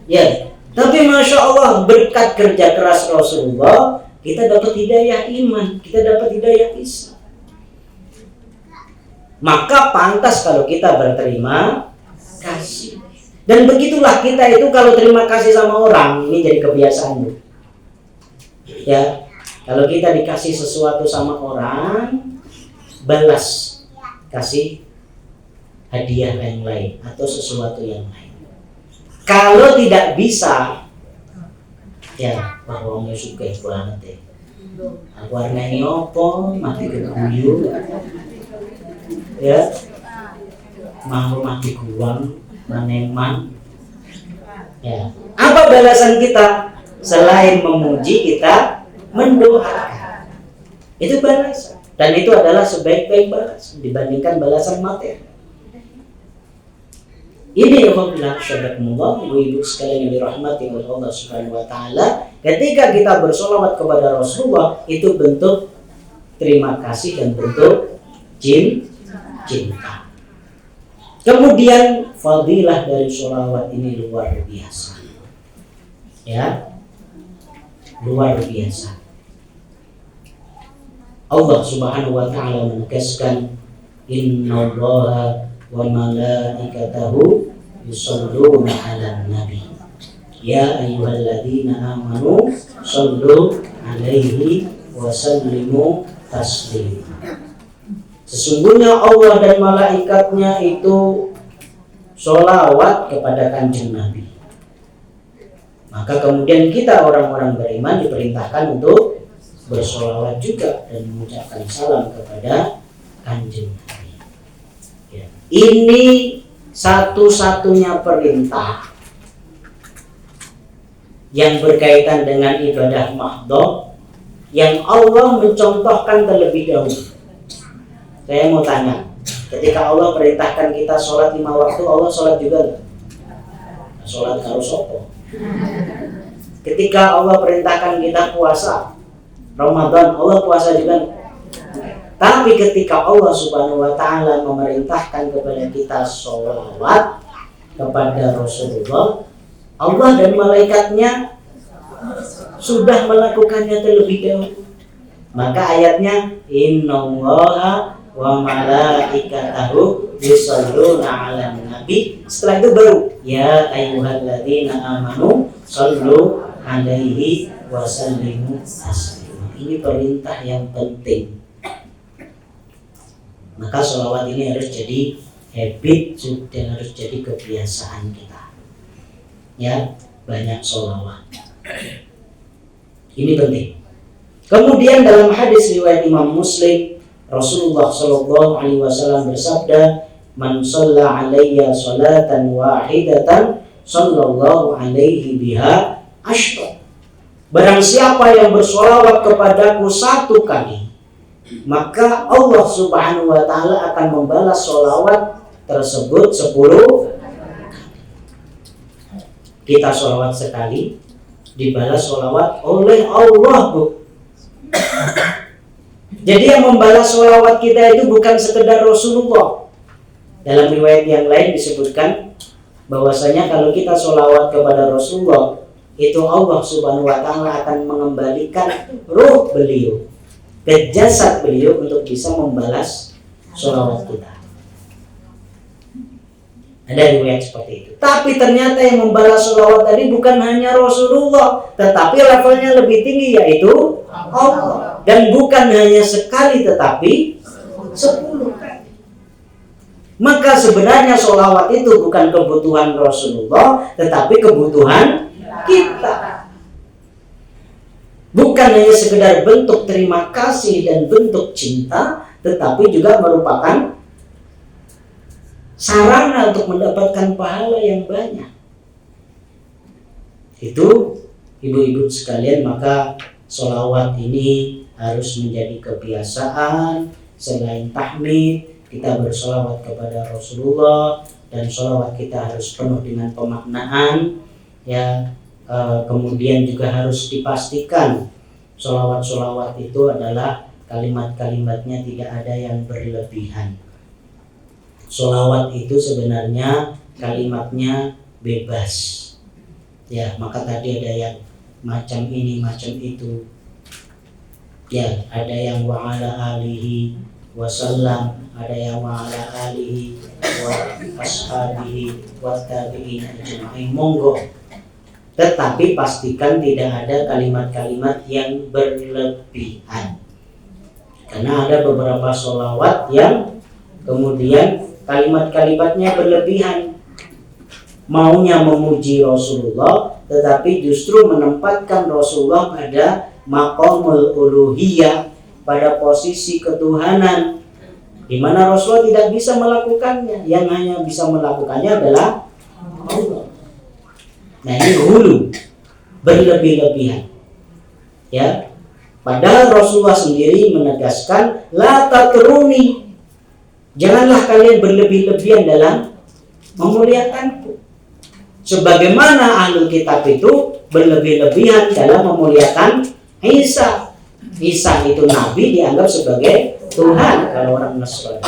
Ya, tapi Masya Allah berkat kerja keras Rasulullah kita dapat hidayah iman, kita dapat hidayah Islam. Maka pantas kalau kita berterima kasih. Dan begitulah kita itu kalau terima kasih sama orang, ini jadi kebiasaan. Ya, kalau kita dikasih sesuatu sama orang, balas, kasih hadiah yang lain atau sesuatu yang lain. Kalau tidak bisa, ya bahwa suka banget ya. Warnanya opo, mati keguyu, ya, mau mati guang, maneman. Ya, apa balasan kita? Selain memuji, kita mendoakan. Itu balasan, dan itu adalah sebaik-baik balasan dibandingkan balasan materi. Ini apabila syadakumullah, ibu-ibu sekalian yang dirahmati oleh Allah Subhanahu wa taala, ketika kita bersolawat kepada Rasulullah itu bentuk terima kasih dan bentuk cinta. Kemudian fadilah dari sholawat ini luar biasa. Ya. Luar biasa. Allah Subhanahu wa taala menegaskan innallaha wa malaikatahu yusholluna 'alan nabi ya ayyuhalladzina amanu shollu 'alaihi wa sallimu taslima. Sesungguhnya Allah dan malaikatnya itu sholawat kepada kanjeng Nabi. Maka kemudian kita orang-orang beriman diperintahkan untuk bersolawat juga dan mengucapkan salam kepada kanjeng Nabi. Ini satu-satunya perintah yang berkaitan dengan ibadah mahdhah yang Allah mencontohkan terlebih dahulu. Saya mau tanya, ketika Allah perintahkan kita sholat 5 waktu, Allah sholat juga nggak? Sholat karo sopo. Ketika Allah perintahkan kita puasa Ramadan, Allah puasa juga nggak? Tapi ketika Allah Subhanahu wa taala memerintahkan kepada kita sholawat kepada Rasulullah, Allah dan malaikatnya sudah melakukannya terlebih dahulu. Maka ayatnya innallaha wa malaikatahu yusholluna 'alan nabi. Setelah itu baru ya ayyuhalladzina amanu shollu 'alaihi wa sallimu taslima. Ini perintah yang penting. Maka sholawat ini harus jadi habit dan harus jadi kebiasaan kita. Ya, banyak sholawat. Ini penting. Kemudian dalam hadis riwayat Imam Muslim, Rasulullah Shallallahu Alaihi Wasallam bersabda, "Man shalla alayya sholatan wahidatan, sallallahu alaihi biha ashra." Barang siapa yang bersolawat kepadaku satu kali, maka Allah Subhanahu Wa Taala akan membalas solawat tersebut 10. Kita sholawat sekali, dibalas sholawat oleh Allah, Bu. Jadi yang membalas sholawat kita itu bukan sekedar Rasulullah. Dalam riwayat yang lain disebutkan bahwasanya kalau kita sholawat kepada Rasulullah, itu Allah Subhanahu Wa Taala akan mengembalikan ruh beliau ke jasad beliau untuk bisa membalas sholawat kita. Ada riwayat seperti itu. Tapi ternyata yang membalas sholawat tadi bukan hanya Rasulullah, tetapi levelnya lebih tinggi, yaitu Allah. Dan bukan hanya sekali, tetapi 10 kali. Maka sebenarnya sholawat itu bukan kebutuhan Rasulullah, tetapi kebutuhan kita. Bukan hanya sekedar bentuk terima kasih dan bentuk cinta, tetapi juga merupakan sarana untuk mendapatkan pahala yang banyak. Itu ibu-ibu sekalian, maka sholawat ini harus menjadi kebiasaan. Selain tahmid, kita bersolawat kepada Rasulullah, dan sholawat kita harus penuh dengan pemaknaan. Ya, kemudian juga harus dipastikan sholawat-sholawat itu adalah kalimat-kalimatnya tidak ada yang berlebihan. Sholawat itu sebenarnya kalimatnya bebas. Ya, maka tadi ada yang macam ini, macam itu. Ya, ada yang wa ala alihi wasallam, ada yang wa ala alihi wa ashabihi wa tabi'in ajma'in. Monggo. Tetapi pastikan tidak ada kalimat-kalimat yang berlebihan. Karena ada beberapa sholawat yang kemudian kalimat-kalimatnya berlebihan, maunya memuji Rasulullah, tetapi justru menempatkan Rasulullah pada maqamul uluhiyah, pada posisi ketuhanan, di mana Rasulullah tidak bisa melakukannya. Yang hanya bisa melakukannya adalah Allah. Nah, ini hulu, berlebih-lebihan. Ya, padahal Rasulullah sendiri menegaskan, la tatruni, janganlah kalian berlebih-lebihan dalam memuliakanku. Sebagaimana ahlul kitab itu berlebih-lebihan dalam memuliakan Isa. Isa itu nabi, dianggap sebagai Tuhan kalau orang Nasrani.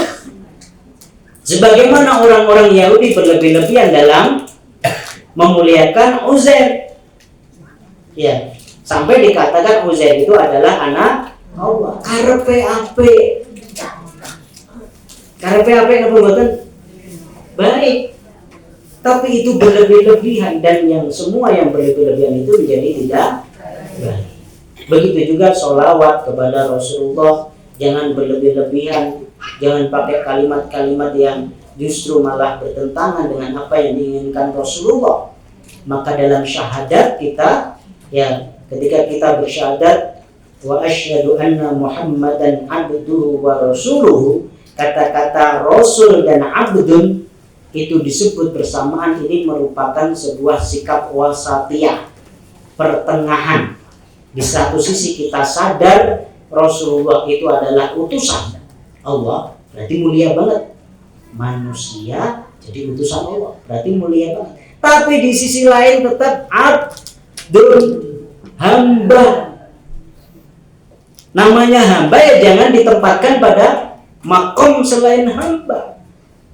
Sebagaimana orang-orang Yahudi berlebih-lebihan dalam memuliakan Uzair. Ya, sampai dikatakan Uzair itu adalah anak Allah. Karepe ape. Karepe apa mboten baik, tapi itu berlebih-lebihan, dan yang semua yang berlebih-lebihan itu menjadi tidak baik. Begitu juga sholawat kepada Rasulullah, jangan berlebih-lebihan, jangan pakai kalimat-kalimat yang justru malah bertentangan dengan apa yang diinginkan Rasulullah. Maka dalam syahadat kita, ya, ketika kita bersyahadat wa asyhadu anna Muhammadan abduhu wa rasuluhu, kata-kata Rasul dan Abdun itu disebut bersamaan. Ini merupakan sebuah sikap wasatiyah, pertengahan. Di satu sisi kita sadar Rasulullah itu adalah utusan Allah, berarti mulia banget. Manusia jadi utusan Allah, berarti mulia banget. Tapi di sisi lain tetap abdun, hamba. Namanya hamba ya jangan ditempatkan pada makom selain hamba,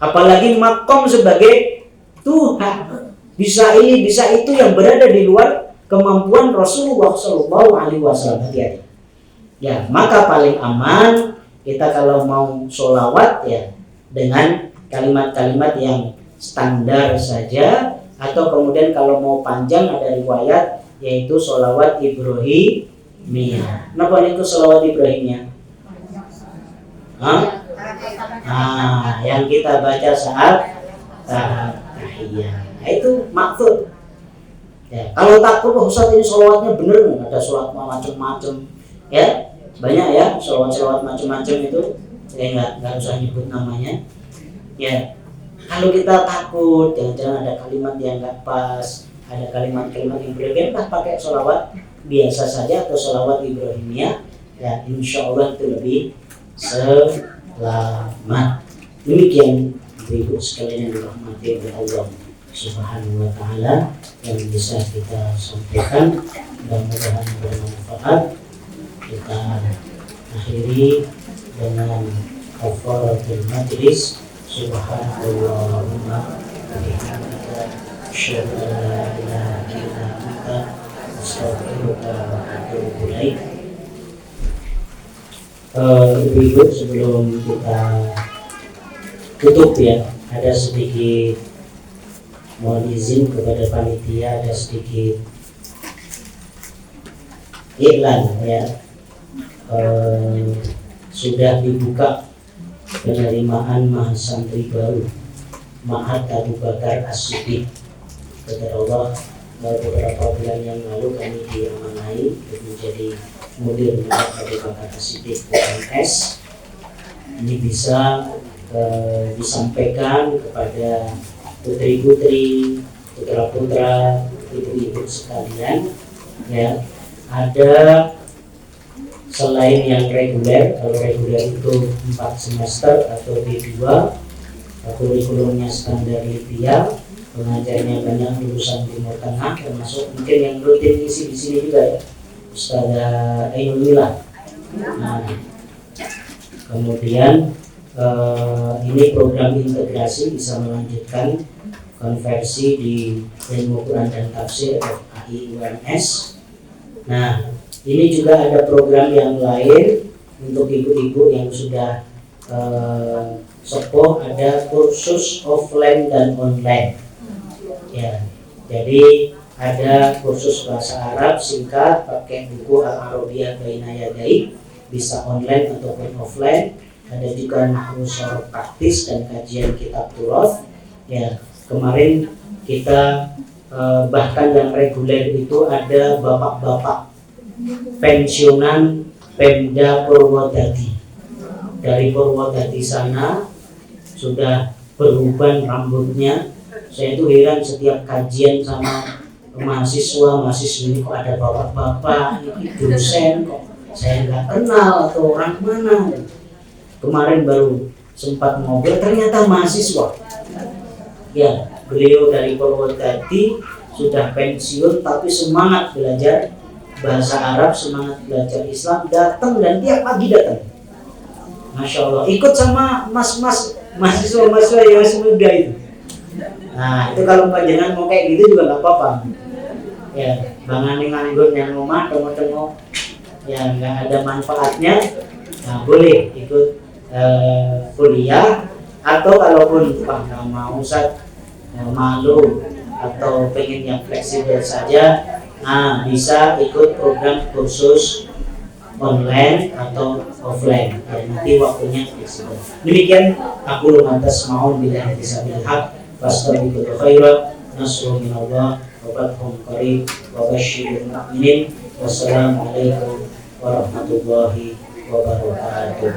apalagi makom sebagai Tuhan. Bisa ini, bisa itu yang berada di luar kemampuan Rasulullah SAW. Hati-hati. Ya, maka paling aman kita kalau mau sholawat ya dengan kalimat-kalimat yang standar saja, atau kemudian kalau mau panjang ada riwayat yaitu sholawat Ibrahimiyah. Kenapa itu sholawat Ibrahimiyah? Yang kita baca saat tahiyat. Nah, itu maksud. Ya, kalau takut Ustaz ini sholawatnya bener nggak? Ada sholawat macam-macam, ya banyak ya sholawat macam-macam itu. Saya nggak usah nyebut namanya. Ya, kalau kita takut jangan-jangan ada kalimat yang nggak pas, ada kalimat-kalimat yang berlebihan, pakai sholawat biasa saja atau sholawat Ibrahimiyah. Ya, insya Allah itu lebih selamat. Demikian Ibu sekalian yang dirahmati oleh Allah Subhanahu wa Ta'ala yang bisa kita sampaikan, mudah-mudahan bermanfaat. Kita akhiri dengan kafaratul majlis. Subhanallahumma wa bihamdika asyhadu an la ilaha illa anta astaghfiruka wa atubu ilaik. Ibu-ibu, sebelum kita tutup ya, ada sedikit mohon izin kepada panitia, ada sedikit iklan ya. Sudah dibuka penerimaan mahasantri baru Ma'had Abu Bakar As-Siddiq. Kepada Allah, beberapa bulan yang lalu kami diamanai untuk menjadi mudir Ma'had Abu Bakar As-Siddiq UMS. Ini bisa disampaikan kepada putri-putri, putra-putra, ibu-ibu sekalian ya. Ada selain yang reguler, kalau reguler itu 4 semester atau D2, kurikulumnya standar Libya, pengajarnya banyak lulusan Timur Tengah, termasuk mungkin yang rutin isi di sini juga ya, Ustazah Ainulillah. Nah, kemudian ini program integrasi bisa melanjutkan konversi di ilmu Quran dan tafsir FAI UMS. Nah, ini juga ada program yang lain untuk ibu-ibu yang sudah sepuh, ada kursus offline dan online. Ya, jadi ada kursus bahasa Arab singkat pakai buku Al-Arabiyah Baina Yadai, bisa online ataupun offline. Ada juga nahwu syarah praktis dan kajian kitab turoth. Ya, kemarin kita bahkan yang reguler itu ada bapak-bapak pensiunan Pemda Purwodadi. Dari Purwodadi sana sudah beruban rambutnya. Saya itu heran setiap kajian sama mahasiswa-mahasiswi, kok ada bapak-bapak, ini dosen kok saya nggak kenal atau orang mana. Kemarin baru sempat ngobrol, ternyata mahasiswa. Ya, beliau dari Purwodadi sudah pensiun tapi semangat belajar bahasa Arab, semangat belajar Islam, datang dan tiap pagi datang. Masya Allah, ikut sama mas-mas mahasiswa-mahasiswa yang masih muda itu. Nah, itu kalau panjangan mau kayak gitu juga nggak apa-apa. Ya, bangan nganggur yang rumah, tengok-tengok, ya nggak ada manfaatnya. Nah, boleh ikut kuliah, atau kalaupun nggak mau Ustaz, malu atau pengen yang fleksibel saja, nah bisa ikut program kursus online atau offline ya, nanti waktunya fleksibel. Demikian aku lantas mau bila bisa bilhaq fastabiqul khairat nasrul minallah wa fathun qarib wa basyiril mu'minin. Wassalamualaikum warahmatullahi wabarakatuh.